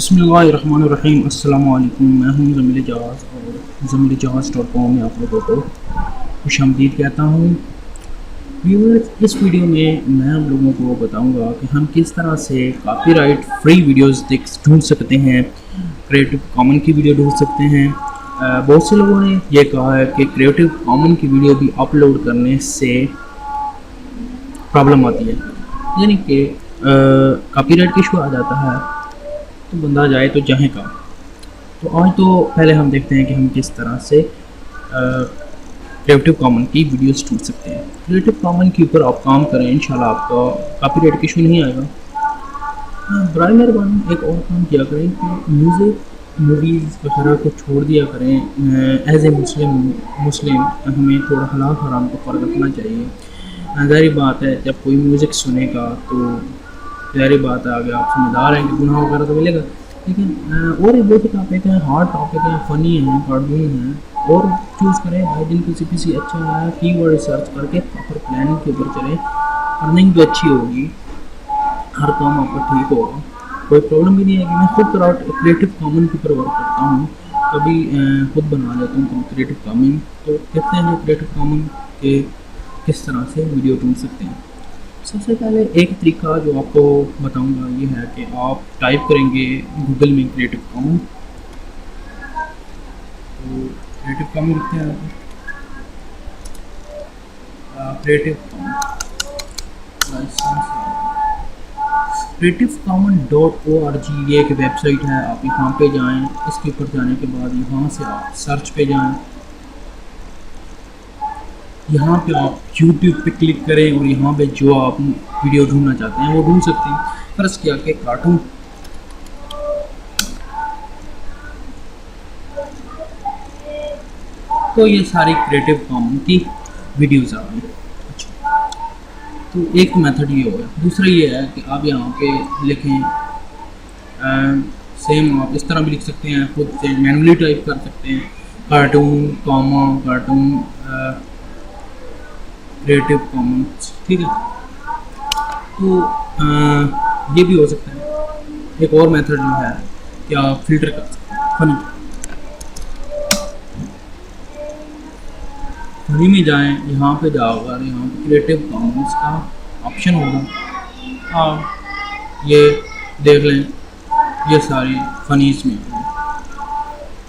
बिस्मिल्लाहिर्रहमानिर्रहीम। अस्सलामु अलैकुम। मैं हूं ज़मील जहाज़ और ज़मीलजहाज़.com में आप लोगों को खुशामदीद कहता हूं। व्यूअर्स, इस वीडियो में मैं आप लोगों को बताऊंगा कि हम किस तरह से कॉपीराइट फ्री वीडियोस ढूंढ सकते हैं, क्रिएटिव कॉमन की वीडियो ढूंढ सकते हैं। बहुत से लोगों ने ये कहा है कि क्रिएटिव कॉमन की वीडियो भी अपलोड करने से प्रॉब्लम आती है, यानी कि कॉपीराइट इशू आ जाता है, तो बंदा जाए तो जहाँ का। तो आज तो पहले हम देखते हैं कि हम किस तरह से क्रिएटिव कॉमन की वीडियोस ढूंढ सकते हैं। क्रिएटिव कॉमन के ऊपर आप काम करें, इंशाल्लाह आपका कॉपीराइट इशू नहीं आएगा। बराए मेहरबानी एक और काम किया करें कि म्यूज़िक मूवीज़ वगैरह को छोड़ दिया करें। एज ए मुस्लिम हमें थोड़ा हलाल हराम को फ़र्क रखना चाहिए। ज़ाहिर बात है, जब कोई म्यूज़िक सुनेगा तो ज़ाहिर बात है आगे आप समझदार हैं कि गुनाह वगैरह तो मिलेगा। लेकिन और ये बहुत टॉपिक है, हार्ड टॉपिक है, फ़नी है, कार्टून है, और चूज़ करें भाई दिन किसी अच्छा है, कीवर्ड सर्च करके प्रॉपर प्लानिंग के ऊपर चलें। अर्निंग भी अच्छी होगी, हर काम आपका ठीक होगा, कोई प्रॉब्लम भी नहीं है। कि मैं खुद क्रिएटिव कॉमन के ऊपर वर्क करता हूँ, कभी खुद बना लेता हूँ कभी क्रिएटिव कॉमन। तो देखते हैं क्रिएटिव कॉमन के किस तरह से वीडियो ढूंढ सकते हैं। सबसे पहले एक तरीका जो आपको बताऊंगा ये है कि आप टाइप करेंगे गूगल में क्रिएटिव कॉमन। तो क्रिएटिव कॉमन लिखते हैं क्रिएटिव कॉमन creativecommen.org, ये एक वेबसाइट है। आप यहाँ पे जाएं, इसके ऊपर जाने के बाद यहाँ से आप सर्च पे जाएं, यहाँ पे आप YouTube पे क्लिक करें और यहाँ पे जो आप वीडियो ढूंढना चाहते हैं वो ढूंढ सकते हैं। फर्ज किया कि कार्टून, तो ये सारी क्रिएटिव कॉमन की वीडियोज़ आ गई। तो एक मेथड ये हो गया। दूसरा ये है कि आप यहाँ पे लिखें, सेम आप इस तरह भी लिख सकते हैं, खुद से मैनुअली टाइप कर सकते हैं, cartoon comma cartoon creative Commons, ठीक है। तो ये भी हो सकता है। एक और मेथड जो है कि आप फिल्टर कर सकते हैं। फनी में जाएं, यहाँ पे जाकर यहाँ पे क्रिएटिव कॉमन्स का ऑप्शन होगा, आप ये देख लें, ये सारी फनीज में है।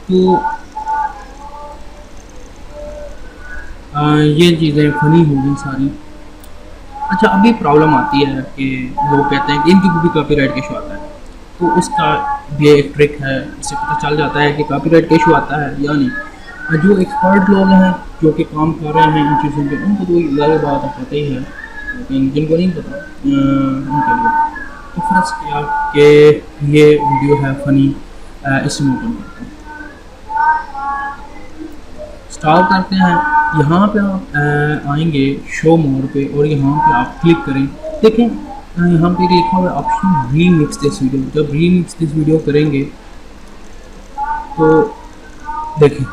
तो ये चीज़ें फनी हो गई सारी। अच्छा, अभी प्रॉब्लम आती है कि लोग कहते हैं कि इनकी भी कॉपीराइट इशू आता है। तो उसका ये एक ट्रिक है, इससे पता चल जाता है कि कॉपीराइट इशू आता है या नहीं। जो एक्सपर्ट लोग हैं जो कि काम कर रहे हैं इन चीज़ों पे, उनको तो ज़्यादा बात पता ही है, लेकिन जिनको नहीं पता उनके लिए तो फर्ज किया कि ये वीडियो है फनी, इसे मैं ओपन करता हूँ, स्टार्ट करते हैं। यहाँ पे आप आएंगे शो मोड पे और यहाँ पे आप क्लिक करें। देखें यहाँ पे लिखा हुआ ऑप्शन रीमिक्स दिस वीडियो। जब रीमिक्स दिस वीडियो करेंगे तो देखें,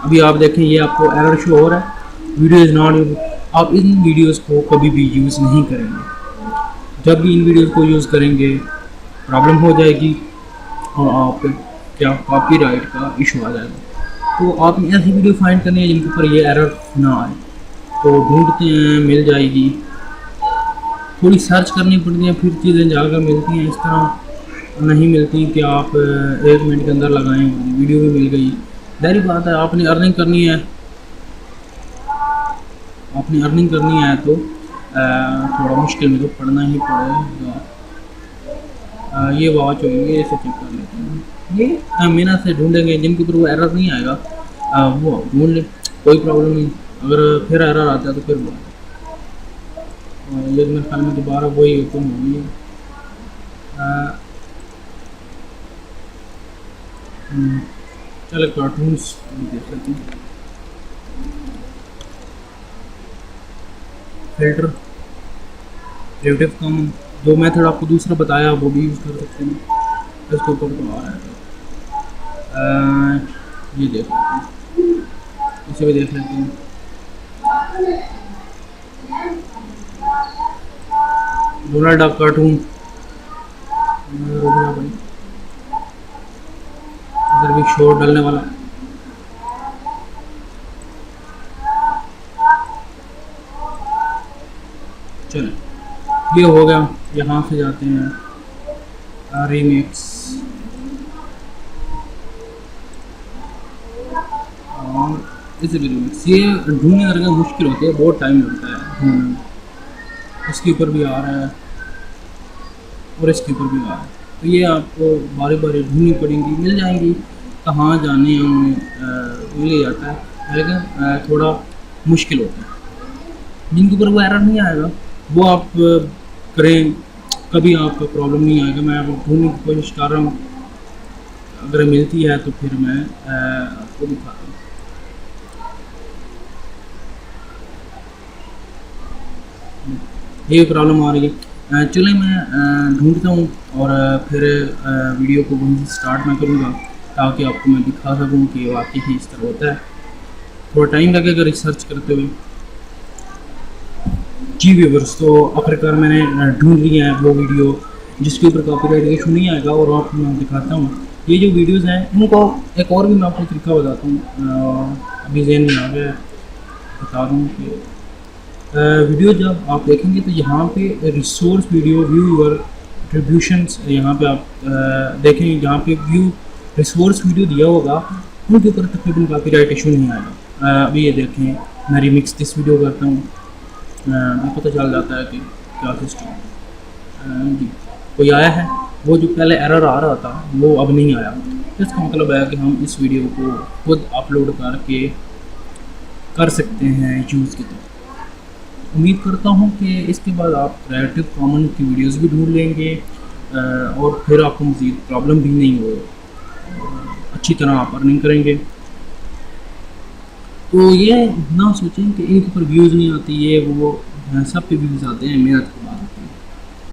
अभी आप देखें ये आपको एरर शो हो रहा है, वीडियो इज़ नॉट। आप इन वीडियोस को कभी भी यूज़ नहीं करेंगे। जब भी इन वीडियोस को यूज़ करेंगे प्रॉब्लम हो जाएगी और आप क्या कॉपीराइट का इशू आ जाएगा। तो आपने ऐसी वीडियो फाइंड करनी है जिनके ऊपर ये एरर ना आए। तो ढूंढते हैं, मिल जाएगी, थोड़ी सर्च करनी पड़ती है, फिर चीज़ें जाकर मिलती हैं। इस तरह नहीं मिलती कि आप 1 मिनट के अंदर लगाएं और वीडियो भी मिल गई। जाहिर बात है, आपने अर्निंग करनी है, तो थोड़ा मुश्किल में तो पढ़ना ही पड़ेगा। ये वॉच होगी, इसे चेक कर लेते हैं। ये मेहनत से ढूंढेंगे, जिनके ऊपर वो एरर नहीं आएगा वो ढूंढ लें, कोई प्रॉब्लम नहीं। अगर फिर एरर आता है तो फिर वो ये मेरे ख्याल में दोबारा वही ओपन होगी। चलो कार्टून्स देख लेते हैं। फिल्टर, क्रिएटिव कॉमन, जो मेथड आपको दूसरा बताया वो भी यूज़ कर सकते हैं। इसके ऊपर तो आ रहा है, ये देख लेते हैं, इसे भी देख लेते हैं। डोनाल्ड डक कार्टून, रुकना भाई, इधर भी शोर डालने वाला। चलो ये हो गया। यहाँ से जाते हैं रीमिक्स, और इस रीमिक्स ये ढूंढने करके मुश्किल होती है, बहुत टाइम लगता है ढूंढने। इसके ऊपर भी आ रहा है और इसके ऊपर भी आ रहा है, तो ये आपको बारी बारी ढूंढनी पड़ेंगी, मिल जाएंगी। कहाँ जाने हमें मिल ही जाता है, लेकिन थोड़ा मुश्किल होता है। जिनके ऊपर वो एरर नहीं आएगा वो आप करें, कभी आपको प्रॉब्लम नहीं आएगा। मैं आपको ढूंढने की कोशिश कर रहा हूँ, अगर मिलती है तो फिर मैं आपको दिखाता हूँ। ये प्रॉब्लम आ रही है, चलिए मैं ढूंढता हूँ और फिर वीडियो को वहीं से स्टार्ट मैं करूँगा, ताकि आपको मैं दिखा सकूँ कि वाकई ही इस तरह होता है। थोड़ा टाइम लगेगा रिसर्च करते हुए। जी व्यूवर्स, तो आखिरकार मैंने ढूंढ लिया है वो वीडियो जिसके ऊपर कॉपीराइट इशू नहीं आएगा, और आपको मैं दिखाता हूँ। ये जो वीडियोस हैं इनको एक और भी मैं आपको तरीका बताता हूँ, अभी जहन में आ गया है, बता दूँ कि वीडियो जब आप देखेंगे तो यहाँ पे रिसोर्स वीडियो व्यू योर एट्रीब्यूशंस, यहाँ पे आप देखेंगे जहाँ पे व्यू रिसोर्स वीडियो दिया होगा उनके ऊपर तकरीबन कॉपीराइट इशू नहीं आएगा। अभी ये देखें, मैं रिमिक्स दिस वीडियो करता हूँ, मुझे पता चल जाता है कि क्या सिस्टम जी कोई आया है। वो जो पहले एरर आ रहा था वो अब नहीं आया, इसका मतलब है कि हम इस वीडियो को खुद अपलोड करके कर सकते हैं यूज़ की तरह। उम्मीद करता हूँ कि इसके बाद आप क्रिएटिव कॉमन की वीडियोस भी ढूंढ लेंगे, और फिर आपको मज़ीद प्रॉब्लम भी नहीं हो, अच्छी तरह आप अर्निंग करेंगे। तो ये ना सोचें कि इनके ऊपर व्यूज़ नहीं आती, ये वो सब पे व्यूज़ आते हैं, मेहनत के बाद।